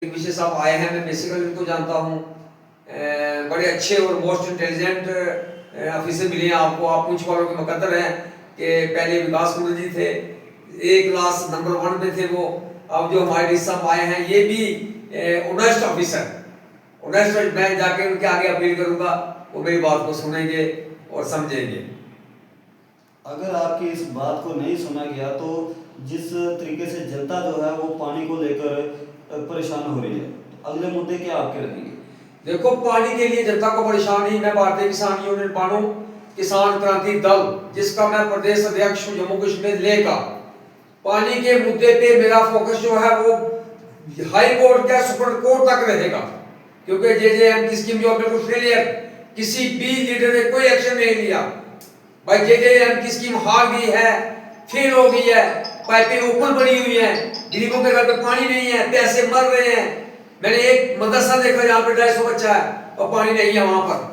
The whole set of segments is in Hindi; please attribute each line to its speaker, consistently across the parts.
Speaker 1: विशेष साहब आए हैं, मैं बेसिकली उनको जानता हूँ। बड़े अच्छे और मोस्ट इंटेलिजेंट ऑफिसर मिले हैं आपको। आप पूछ वालों के मुकद्दर हैं कि पहले विकास कुंडल जी थे, एक क्लास नंबर 1 में थे वो। अब जो हमारे डी साहब आए हैं ये भी ऑनेस्ट ऑफिसर, ऑनेस्ट। मैं जाके उनके आगे अपील करूँगा, वो मेरी बात को सुनेंगे और समझेंगे।
Speaker 2: अगर आपकी इस बात को नहीं सुना गया तो जिस तरीके से जनता जो है वो पानी को लेकर परेशान हो रही है, तो अगले मुद्दे क्या आपके रहेंगे?
Speaker 1: देखो, पानी के लिए जनता को परेशान नहीं। मैं भारतीय किसान यूनियन पानो किसान क्रांति दल, जिसका मैं प्रदेश अध्यक्ष हूँ जम्मू कश्मीर ले का, पानी के मुद्दे पे मेरा फोकस जो है वो हाई कोर्ट या सुप्रीम कोर्ट तक रहेगा। क्योंकि जेजेएम की स्कीम जो बिल्कुल फेलियर, किसी भी लीडर ने कोई एक्शन नहीं लिया। भाई जेजेएम की स्कीम हार गई है, फेल हो गई है, पाइपें ऊपर बनी हुई हैं, गरीबों के घर पे पानी नहीं है, पैसे मर रहे हैं। मैंने एक मदरसा देखा जहाँ पे 250 बच्चा है और पानी नहीं है। वहां पर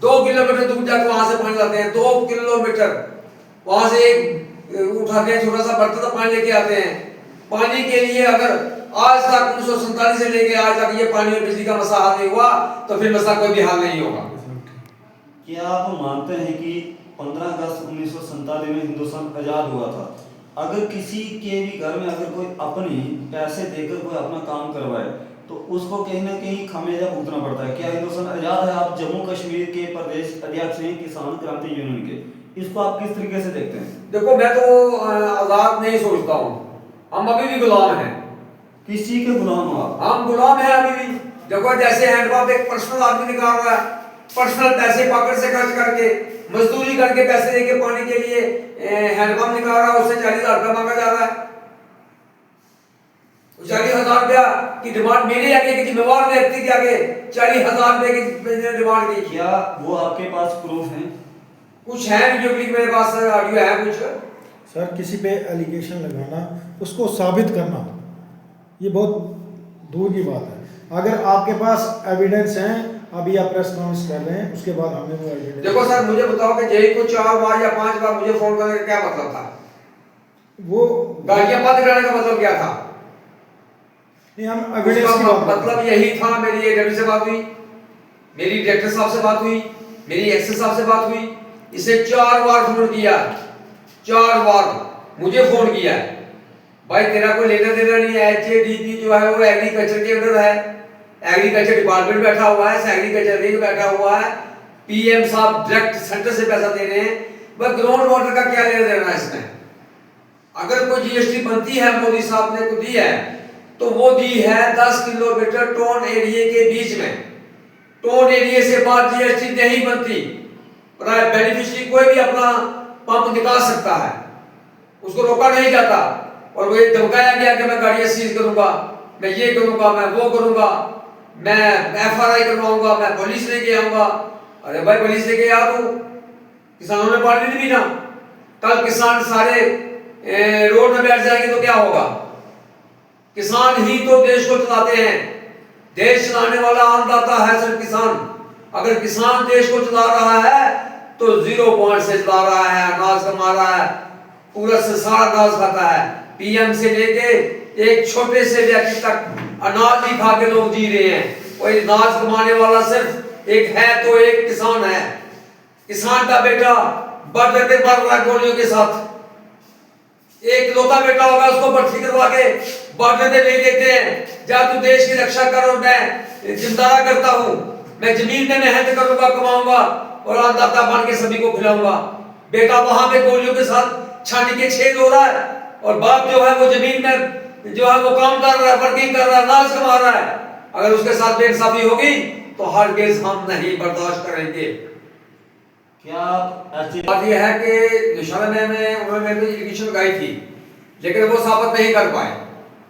Speaker 1: 2 किलोमीटर दूर जाकर वहां से पानी लाते हैं, 2 किलोमीटर वहां से एक उठाते हैं, छोटा सा बर्तन पानी लेके आते हैं। पानी के लिए अगर आज तक 1947 से लेके आज तक ये पानी और बिजली का मसला हल नहीं हुआ तो फिर मसला कोई भी हल नहीं होगा।
Speaker 2: क्या आप मानते हैं कि 15 अगस्त 1947 में हिंदुस्तान आज़ाद हुआ था, अगर किसी के भी घर में अगर कोई अपनी पैसे देकर कोई अपना काम करवाए तो उसको कहीं ना कहीं खामियाजा भुगतना पड़ता है? क्या हिंदुस्तान आज़ाद है? आप जम्मू कश्मीर के प्रदेश अध्यक्ष हैं किसान क्रांति यूनियन के, इसको आप किस तरीके से देखते हैं?
Speaker 1: देखो, मैं तो आजाद नहीं सोचता हूँ। हम अभी भी गुलाम हैं।
Speaker 2: किसी के गुलाम हो आप?
Speaker 1: हम गुलाम हैं अभी भी। देखो, जैसे हैंडपंप एक पर्सनल आदमी निकाल रहा है, पर्सनल पैसे पॉकेट से खर्च करके, मजदूरी करके पैसे देके पानी के लिए हैंडपंप निकाल रहा है, उससे 40,000 रुपया मांगा जा रहा है। 40,000 रुपया की डिमांड मेरे आगे की जिम्मेवार व्यक्ति के आगे 40,000 रुपए की डिमांड की।
Speaker 2: क्या वो आपके पास प्रूफ है?
Speaker 1: कुछ है वीडियो क्लिप मेरे पास, ऑडियो है कुछ।
Speaker 3: सर, किसी पे एलिगेशन लगाना, उसको साबित करना, ये बहुत दूर की बात है। अगर आपके पास एविडेंस हैं, अभी आप प्रेस कॉन्फ्रेंस कर रहे हैं, उसके बाद हमें वो एविडेंस।
Speaker 1: देखो सर, मुझे बताओ कि जेई को 4 बार या 5 बार मुझे फोन करने का क्या मतलब था?
Speaker 3: वो
Speaker 1: गाड़ियां बंद कराने का मतलब क्या था?
Speaker 3: नहीं, हम एविडेंस की बात
Speaker 1: मतलब यही था। मेरी एडमी से बात हुई, मेरी डायरेक्टर साहब से बात हुई, मेरी एक्सेस साहब से बात हुई। इसे 4 बार फोन किया, 4 बार मुझे फोन किया। भाई तेरा कोई लेना देना नहीं है। एचएडीपी जो है वो एग्रीकल्चर के अंदर है, एग्रीकल्चर डिपार्टमेंट बैठा हुआ है, एग्रीकल्चर विंग बैठा हुआ है। पीएम साहब डायरेक्ट सेंटर से पैसा दे रहे हैं। वह ग्राउंड वाटर का क्या लेना देना है इसमें? अगर कोई जीएसटी बनती है, मोदी साहब ने को दी है, तो वो दी है 10 किलोमीटर टोन एरिया के बीच में। टोन एरिया से बाहर जीएसटी नहीं बनती। बेनिफिशियरी कोई भी अपना पंप निकाल सकता है, उसको रोका नहीं जाता। और वो ये धमकाया गया कि मैं गाड़ियां सीज करूंगा, मैं ये करूंगा, मैं वो करूंगा, मैं एफआरआई करवाऊंगा, मैं पुलिस लेके आऊंगा। अरे भाई, पुलिस लेके आ तू, किसानों ने पानी नहीं पीना। कल किसान सारे रोड में बैठ जाएंगे तो क्या होगा? किसान ही तो देश को चलाते हैं। देश चलाने वाला अन्नदाता है सिर्फ किसान। अगर किसान देश को चला रहा है तो 0 पॉइंट से चला रहा है, अनाज कमा रहा है, पूरा से सारा अनाज खाता है। पीएम से लेके एक छोटे से व्यक्ति तक अनाज ही खा के लोग जी रहे हैं। और अनाज कमाने वाला सिर्फ एक है तो एक किसान है। किसान का बेटा बॉर्डर पे मर रहा है गोलियों के साथ। एक लौता बेटा होगा, उसको भर्ती करवा के बॉर्डर पे भेज देते हैं, जा तू देश की रक्षा कर और मैं जिम्मेदारा करता हूँ, मैं जमीन में मेहनत करूंगा, कमाऊंगा और अन्नदाता बन के सभी को खिलाऊंगा। बेटा वहां पे गोलियों के साथ छाती के छेद हो रहा है और बाप जो है वो जमीन में जो है वो काम कर रहा है, वर्किंग कर रहा है, अनाज कमा रहा है। अगर उसके साथ बेइंसाफी होगी तो हरगिज़ हम नहीं बर्दाश्त करेंगे।
Speaker 2: क्या आप
Speaker 1: बात यह है कि निशाना में उन्होंने मेरे को एप्लीकेशन लगाई थी, लेकिन वो साबित नहीं कर पाए।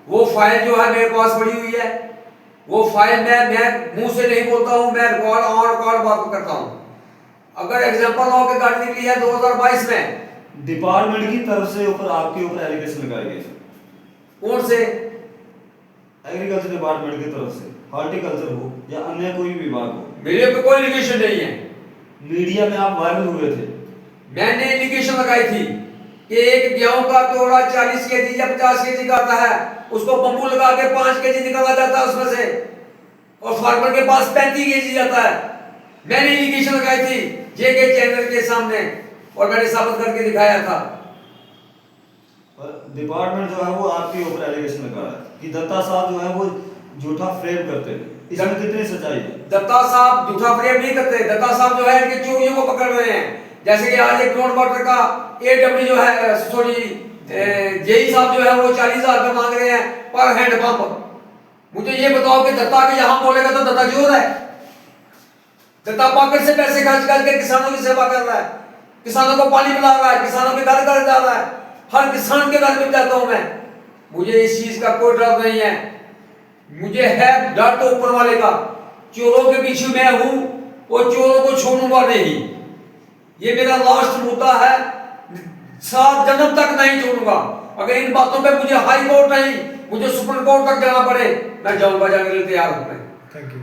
Speaker 1: वो फाइल जो है मेरे पास पड़ी हुई है। वो फाइल मैं मुंह से नहीं बोलता हूँ, मैं रिकॉर्ड ऑन रिकॉर्ड बात करता हूँ। अगर एग्जांपल हो के गाड़ी निकली है 2022 में,
Speaker 2: डिपार्टमेंट की तरफ से ऊपर आपके ऊपर एलिगेशन लगाए गए?
Speaker 1: कौन से?
Speaker 2: एग्रीकल्चर डिपार्टमेंट की तरफ से, हॉर्टिकल्चर हो या अन्य कोई विभाग हो।
Speaker 1: मेरे पे कोई एलिगेशन नहीं है।
Speaker 2: मीडिया में आप वायरल हुए थे।
Speaker 1: मैंने एप्लीकेशन लगाई थी कि एक गेहूं का तोड़ा 40 केजी या 50 केजी का आता है, उसको बम्बू लगा के 5 केजी निकाला जाता है उसमें से, और फार्मर के पास 35 केजी जाता है। मैंने एलिगेशन लगाई थी जेके चैनल के सामने और मैंने साबित करके दिखाया था।
Speaker 2: डिपार्टमेंट जो है वो आपके ऊपर एलिगेशन लगा रहा है कि दत्ता साहब जो है वो झूठा फ्रेम करते हैं, इसमें कितनी सच्चाई है?
Speaker 1: दत्ता साहब झूठा फ्रेम नहीं करते, दत्ता साहब जो है इनके चोरियों को पकड़ रहे हैं। जैसे कि आज एक ग्राउंड वाटर का एडब्ल्यू जो है, सॉरी जेई साहब जो है वो 40,000 रुपये मांग रहे हैं पर हैंड पंप। मुझे ये बताओ कि दत्ता के यहाँ बोलेगा तो दत्ता चोर है? दत्ता पॉकेट से पैसे खर्च करके किसानों की सेवा कर रहा है, किसानों को पानी पिला रहा है, किसानों के घर घर जा रहा है, हर किसान के घर में जाता हूं मैं। मुझे इस चीज का कोई डर नहीं है, मुझे है डर तो ऊपर वाले का। चोरों के पीछे मैं हूं और चोरों को छोड़ूंगा नहीं, ये मेरा लास्ट मुद्दा है, 7 जन्म तक नहीं छोड़ूंगा। अगर इन बातों पे मुझे हाई कोर्ट नहीं, मुझे सुप्रीम कोर्ट तक जाना पड़े, मैं जाऊंगा, जाने के लिए तैयार हूं मैं।
Speaker 3: Thank you.